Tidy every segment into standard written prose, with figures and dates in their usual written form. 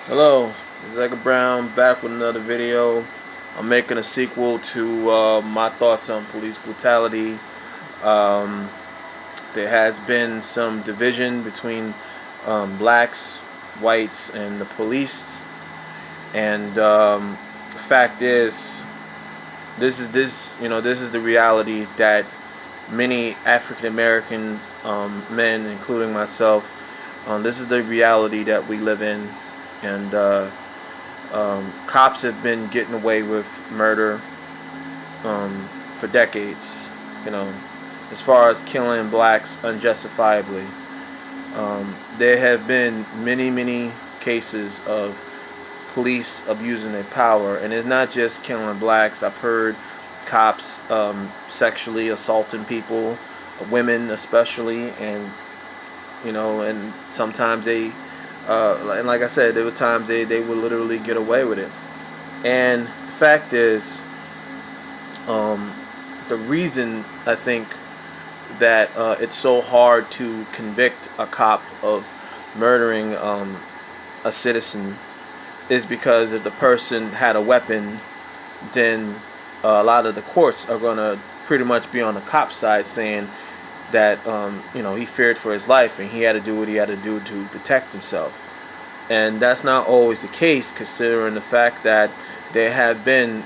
Hello, this is Edgar Brown back with another video. I'm making a sequel to my thoughts on police brutality. Um, there has been some division between blacks, whites, and the police. And the fact is, this is the reality that many African American men, including myself, this is the reality that we live in. And cops have been getting away with murder for decades. You know, as far as killing blacks unjustifiably, there have been many cases of police abusing their power, and it's not just killing blacks. I've heard cops sexually assaulting people, women especially, and and sometimes they. And like I said, there were times they would literally get away with it. And the fact is, the reason I think that it's so hard to convict a cop of murdering a citizen is because if the person had a weapon, then a lot of the courts are going to pretty much be on the cop's side saying that he feared for his life and he had to do what he had to do to protect himself. And that's not always the case, considering the fact that there have been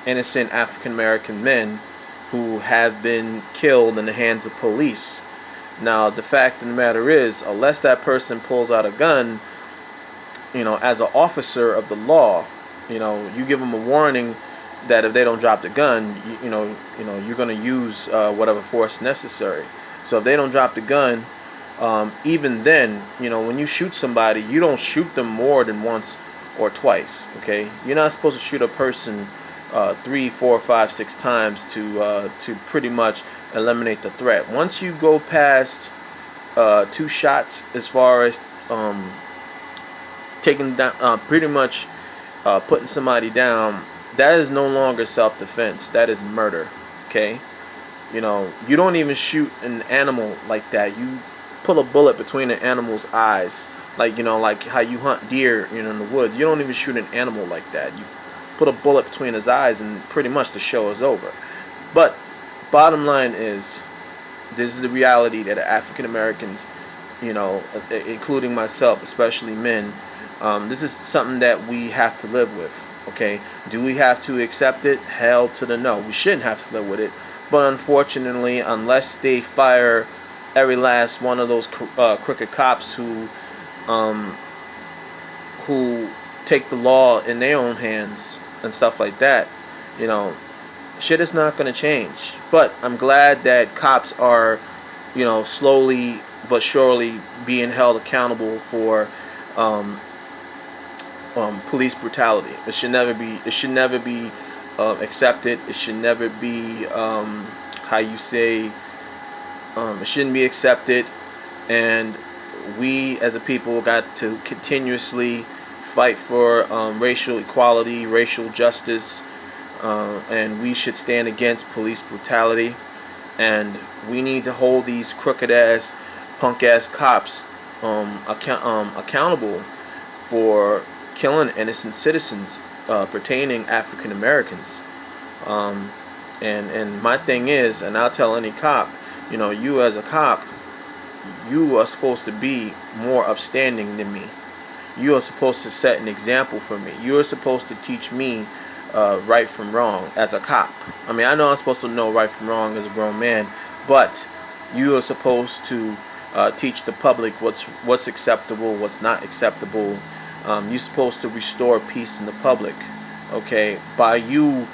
innocent African American men who have been killed in the hands of police. Now, the fact of the matter is, unless that person pulls out a gun, as an officer of the law, you give them a warning that if they don't drop the gun, you're going to use whatever force necessary. So if they don't drop the gun, even then, when you shoot somebody, you don't shoot them more than once or twice. Okay, you're not supposed to shoot a person 3, 4, 5, 6 times to pretty much eliminate the threat. Once you go past 2 shots, as far as taking down, pretty much putting somebody down, that is no longer self-defense. That is murder. Okay, you don't even shoot an animal like that. You put a bullet between an animal's eyes, like how you hunt deer in the woods. You don't even shoot an animal like that. You put a bullet between his eyes and pretty much the show is over. But bottom line is, this is the reality that African Americans, including myself, especially men, this is something that we have to live with. Okay, do we have to accept it? Hell to the no. We shouldn't have to live with it. But unfortunately, unless they fire every last one of those crooked cops who take the law in their own hands and stuff like that, shit is not going to change. But I'm glad that cops are, slowly but surely being held accountable for police brutality. It should never be. It should never be accepted. It should never be how you say. It shouldn't be accepted, and we as a people got to continuously fight for racial equality, racial justice, and we should stand against police brutality. And we need to hold these crooked ass, punk ass cops accountable for killing innocent citizens pertaining African Americans. And my thing is, and I'll tell any cop, you as a cop, you are supposed to be more upstanding than me. You are supposed to set an example for me. You are supposed to teach me right from wrong as a cop. I mean, I know I'm supposed to know right from wrong as a grown man, but you are supposed to teach the public what's acceptable, what's not acceptable. You're supposed to restore peace in the public. Okay, by you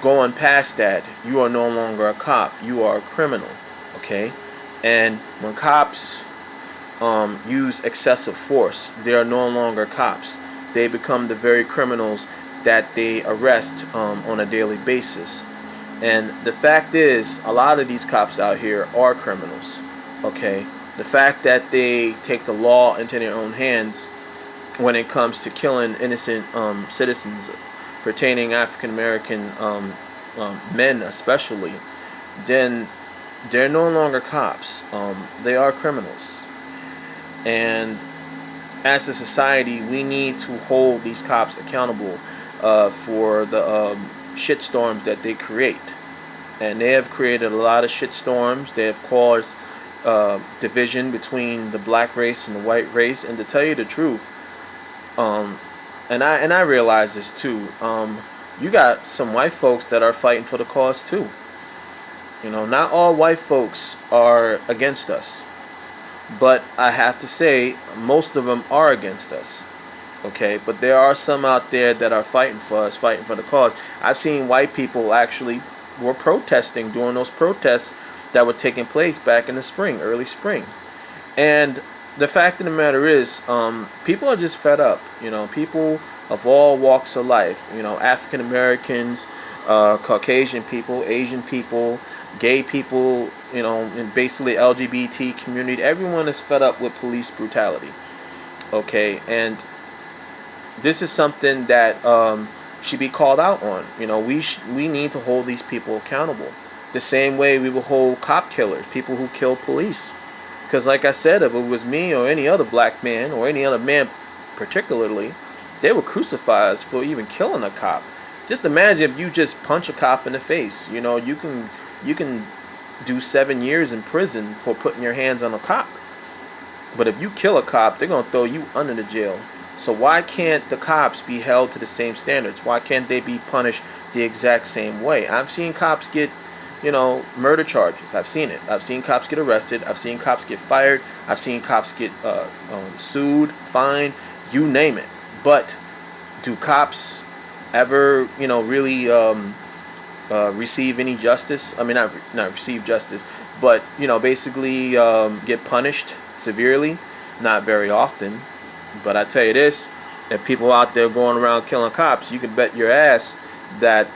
going past that, you are no longer a cop. You are a criminal. Okay, and when cops use excessive force, they are no longer cops. They become the very criminals that they arrest on a daily basis. And the fact is, a lot of these cops out here are criminals. Okay, the fact that they take the law into their own hands when it comes to killing innocent citizens pertaining African American men especially, then they're no longer cops. They are criminals. And as a society, we need to hold these cops accountable for the shitstorms that they create. And they have created a lot of shitstorms. They have caused division between the black race and the white race. And to tell you the truth, and I realize this too. You got some white folks that are fighting for the cause too. You know, not all white folks are against us, but I have to say most of them are against us. Okay, but there are some out there that are fighting for us, fighting for the cause. I've seen white people actually were protesting during those protests that were taking place back in the spring, early spring. And the fact of the matter is, people are just fed up. You know, people of all walks of life. You know, African Americans, Caucasian people, Asian people, gay people. You know, and basically LGBT community. Everyone is fed up with police brutality. Okay, and this is something that should be called out on. You know, we need to hold these people accountable. The same way we will hold cop killers, people who kill police. Because like I said, if it was me or any other black man or any other man particularly, they would crucify us for even killing a cop. Just imagine if you just punch a cop in the face. You know, you can do 7 years in prison for putting your hands on a cop. But if you kill a cop, they're going to throw you under the jail. So why can't the cops be held to the same standards? Why can't they be punished the exact same way? I've seen cops get, you know, murder charges. I've seen it. I've seen cops get arrested. I've seen cops get fired. I've seen cops get sued, fined, you name it. But do cops ever, you know, really receive any justice? I mean, not receive justice, but, you know, basically get punished severely? Not very often. But I tell you this, if people out there going around killing cops, you can bet your ass that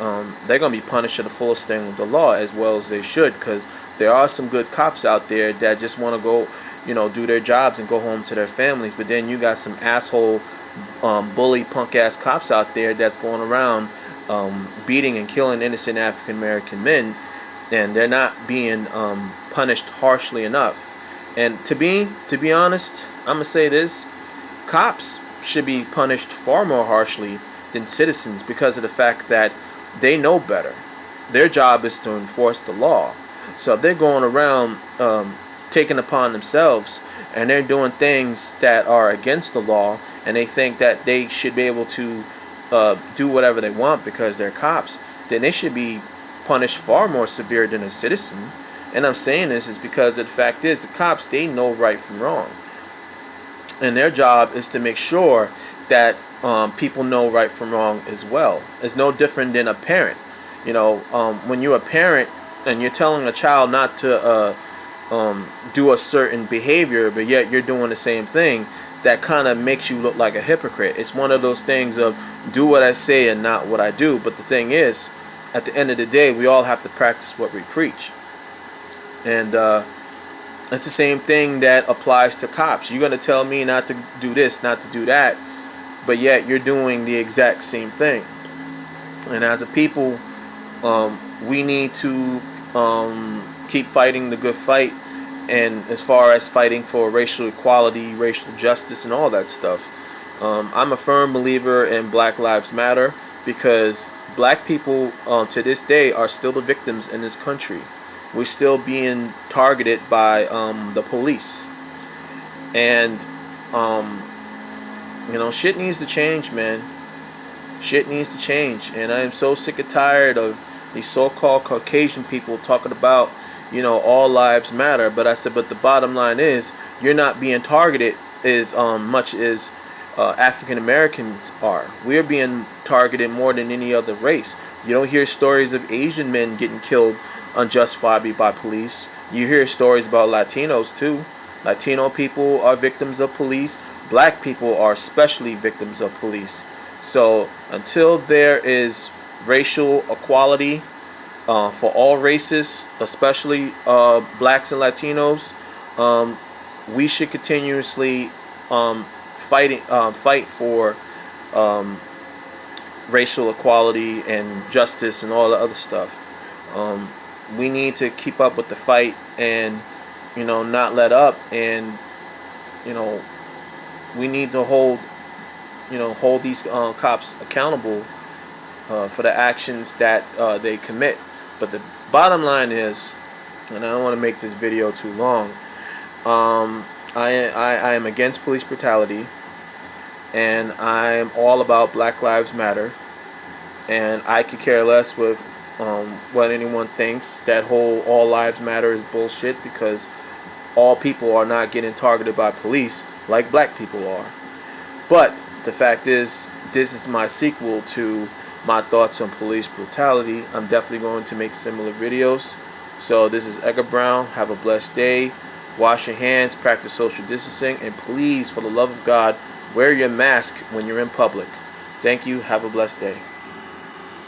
they're going to be punished to the fullest extent of the law, as well as they should, because there are some good cops out there that just want to go, you know, do their jobs and go home to their families. But then you got some asshole, bully, punk-ass cops out there that's going around beating and killing innocent African-American men, and they're not being punished harshly enough. And to be honest, I'm going to say this. Cops should be punished far more harshly than citizens because of the fact that they know better. Their job is to enforce the law. So if they're going around taking upon themselves and they're doing things that are against the law and they think that they should be able to do whatever they want because they're cops, then they should be punished far more severe than a citizen. And I'm saying this is because the fact is the cops, they know right from wrong. And their job is to make sure that people know right from wrong as well. It's no different than a parent. You know, when you're a parent and you're telling a child not to do a certain behavior, but yet you're doing the same thing, that kind of makes you look like a hypocrite. It's one of those things of do what I say and not what I do. But the thing is, at the end of the day, we all have to practice what we preach. And it's the same thing that applies to cops. You're going to tell me not to do this, not to do that, but yet you're doing the exact same thing. And as a people, we need to keep fighting the good fight. And as far as fighting for racial equality, racial justice, and all that stuff, I'm a firm believer in Black Lives Matter because black people to this day are still the victims in this country. We're still being targeted by the police. And, you know, shit needs to change, man. Shit needs to change. And I am so sick and tired of these so-called Caucasian people talking about, you know, all lives matter. But I said, but the bottom line is, you're not being targeted as much as African Americans are. We're being targeted more than any other race. You don't hear stories of Asian men getting killed unjustifiably by police. You hear stories about Latinos too. Latino people are victims of police. Black people are especially victims of police. So until there is racial equality for all races, especially blacks and Latinos, we should continuously fight for racial equality and justice and all the other stuff. We need to keep up with the fight and, you know, not let up and, you know, we need to hold these cops accountable for the actions that they commit. But the bottom line is, and I don't want to make this video too long, I am against police brutality, and I am all about Black Lives Matter, and I could care less with what anyone thinks. That whole all lives matter is bullshit, because all people are not getting targeted by police like black people are. But the fact is, this is my sequel to my thoughts on police brutality. I'm definitely going to make similar videos. So this is Edgar Brown. Have a blessed day. Wash your hands, practice social distancing, and please, for the love of God, wear your mask when you're in public. Thank you. Have a blessed day.